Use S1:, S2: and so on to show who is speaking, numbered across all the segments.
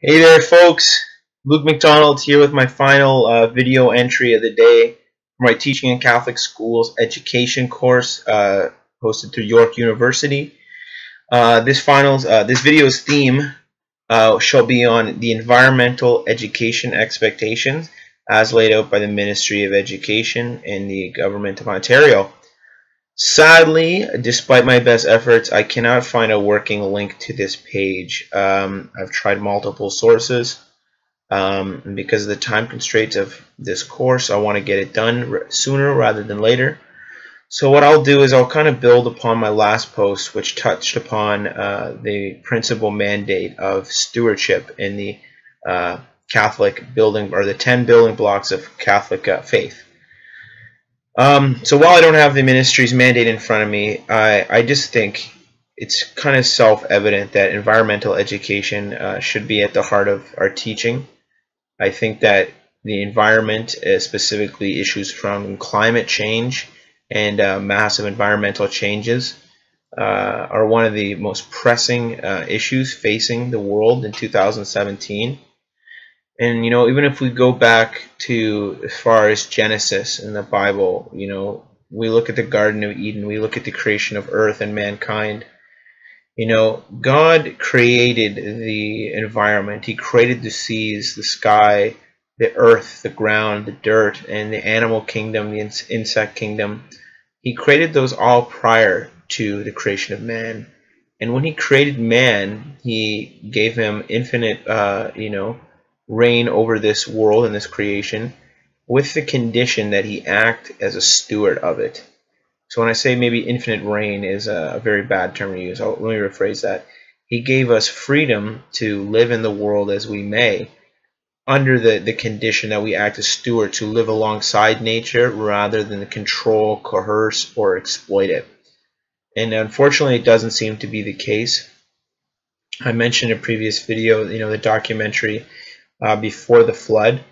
S1: Hey there, folks. Luke McDonald here with my final video entry of the day for my Teaching in Catholic Schools education course hosted through York University. This video's theme shall be on the environmental education expectations as laid out by the Ministry of Education and the Government of Ontario. Sadly, despite my best efforts, I cannot find a working link to this page. I've tried multiple sources. And because of the time constraints of this course, I want to get it done sooner rather than later. So what I'll do is I'll kind of build upon my last post, which touched upon the principal mandate of stewardship in the Catholic building, or the 10 building blocks of Catholic faith. So while I don't have the ministry's mandate in front of me, I just think it's kind of self-evident that environmental education should be at the heart of our teaching. I think that the environment, specifically issues from climate change and massive environmental changes, are one of the most pressing issues facing the world in 2017. And, even if we go back to as far as Genesis in the Bible, we look at the Garden of Eden, we look at the creation of earth and mankind. God created the environment. He created the seas, the sky, the earth, the ground, the dirt, and the animal kingdom, the insect kingdom. He created those all prior to the creation of man. And when he created man, he gave him infinite, reign over this world and this creation, with the condition that he act as a steward of it. So when I say maybe infinite reign is a very bad term to use, let me rephrase that. He gave us freedom to live in the world as we may, under the condition that we act as steward, to live alongside nature rather than control, coerce, or exploit it. And unfortunately, it doesn't seem to be the case. I mentioned in a previous video, the documentary Before the Flood,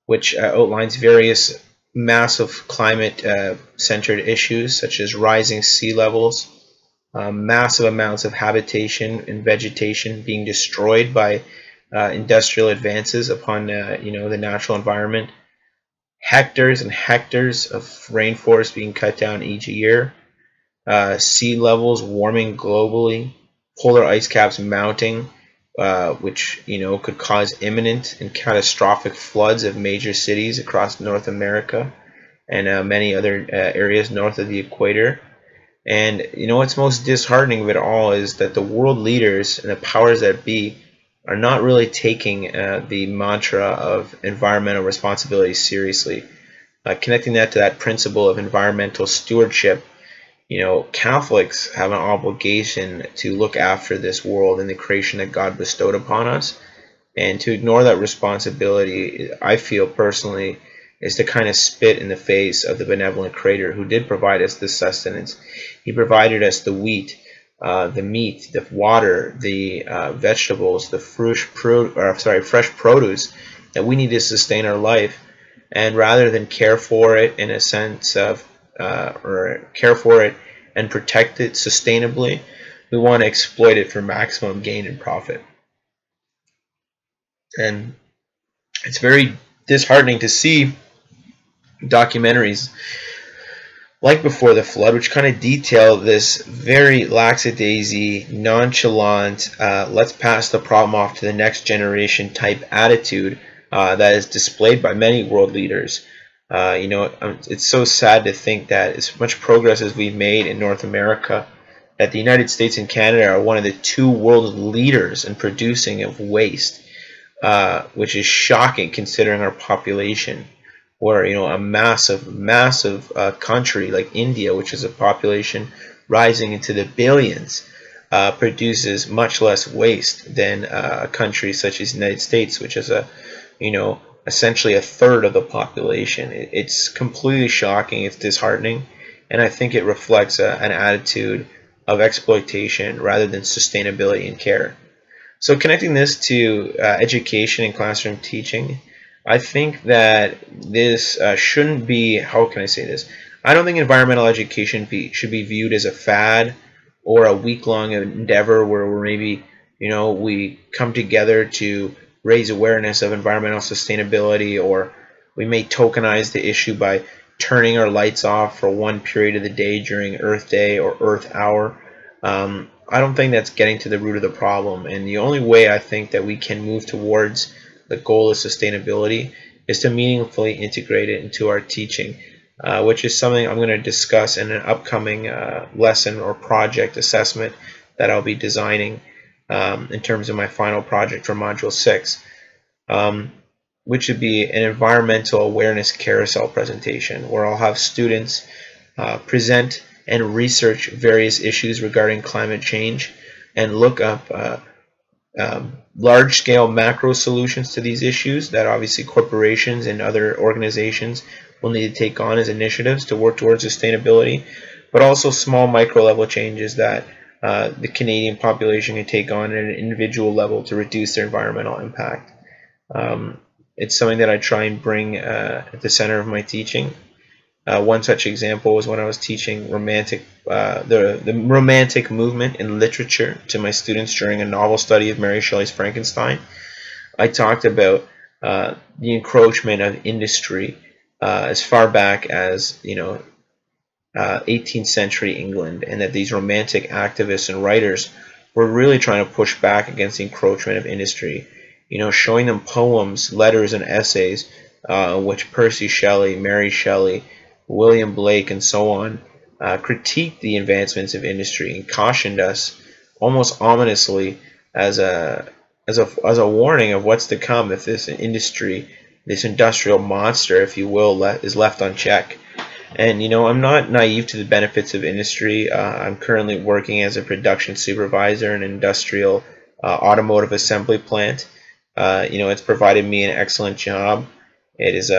S1: which outlines various massive climate-centered issues such as rising sea levels, massive amounts of habitation and vegetation being destroyed by industrial advances upon the natural environment, hectares and hectares of rainforest being cut down each year, sea levels warming globally, polar ice caps mounting, which could cause imminent and catastrophic floods of major cities across North America and many other areas north of the equator. And what's most disheartening of it all is that the world leaders and the powers that be are not really taking the mantra of environmental responsibility seriously. Connecting that to that principle of environmental stewardship, Catholics have an obligation to look after this world and the creation that God bestowed upon us. And to ignore that responsibility, I feel personally, is to kind of spit in the face of the benevolent Creator who did provide us this sustenance. He provided us the wheat, the meat, the water, the vegetables, the fresh produce that we need to sustain our life. And rather than care for it in a sense of or care for it and protect it sustainably, we want to exploit it for maximum gain and profit. And it's very disheartening to see documentaries like Before the Flood, which kind of detail this very lackadaisy, nonchalant, let's pass the problem off to the next generation type attitude that is displayed by many world leaders. It's so sad to think that as much progress as we've made in North America, that the United States and Canada are one of the two world leaders in producing of waste, which is shocking considering our population. Or a massive country like India, which is a population rising into the billions, produces much less waste than a country such as the United States, which is essentially a third of the population. It's completely shocking. It's disheartening, and I think it reflects an attitude of exploitation rather than sustainability and care. So connecting this to education and classroom teaching, I think that this shouldn't be, how can I say this? I don't think environmental education should be viewed as a fad or a week-long endeavor where we're maybe, we come together to raise awareness of environmental sustainability, or we may tokenize the issue by turning our lights off for one period of the day during Earth Day or Earth Hour. I don't think that's getting to the root of the problem, and the only way I think that we can move towards the goal of sustainability is to meaningfully integrate it into our teaching, which is something I'm going to discuss in an upcoming lesson or project assessment that I'll be designing in terms of my final project for Module 6, which would be an environmental awareness carousel presentation, where I'll have students present and research various issues regarding climate change and look up large-scale macro solutions to these issues that obviously corporations and other organizations will need to take on as initiatives to work towards sustainability, but also small micro-level changes that the Canadian population can take on at an individual level to reduce their environmental impact. It's something that I try and bring at the center of my teaching. One such example was when I was teaching the Romantic movement in literature to my students during a novel study of Mary Shelley's Frankenstein. I talked about the encroachment of industry as far back as 18th century England, and that these Romantic activists and writers were really trying to push back against the encroachment of industry. Showing them poems, letters, and essays which Percy Shelley, Mary Shelley, William Blake, and so on critiqued the advancements of industry and cautioned us almost ominously as a warning of what's to come if this industry, this industrial monster, if you will, is left unchecked. And I'm not naive to the benefits of industry. I'm currently working as a production supervisor in an industrial automotive assembly plant. It's provided me an excellent job. It has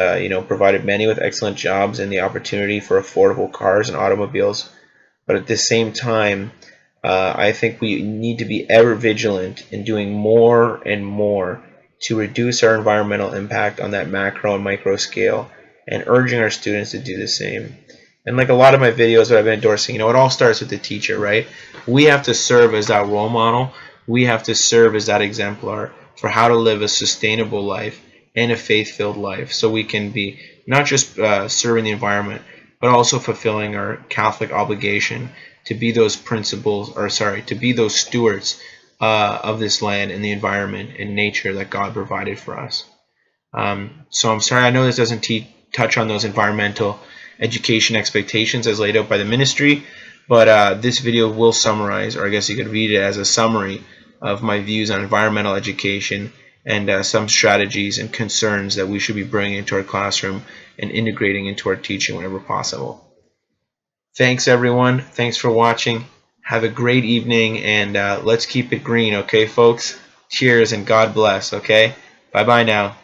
S1: provided many with excellent jobs and the opportunity for affordable cars and automobiles. But at the same time, I think we need to be ever vigilant in doing more and more to reduce our environmental impact on that macro and micro scale, and urging our students to do the same. And like a lot of my videos that I've been endorsing, it all starts with the teacher, right? We have to serve as that role model. We have to serve as that exemplar for how to live a sustainable life and a faith-filled life, so we can be not just serving the environment, but also fulfilling our Catholic obligation to be those to be those stewards of this land and the environment and nature that God provided for us. So I'm sorry, I know this doesn't touch on those environmental education expectations as laid out by the ministry, but this video will summarize, or I guess you could read it as a summary of my views on environmental education and some strategies and concerns that we should be bringing into our classroom and integrating into our teaching whenever possible. Thanks everyone. Thanks for watching. Have a great evening, and let's keep it green, okay folks? Cheers and God bless, okay? Bye-bye now.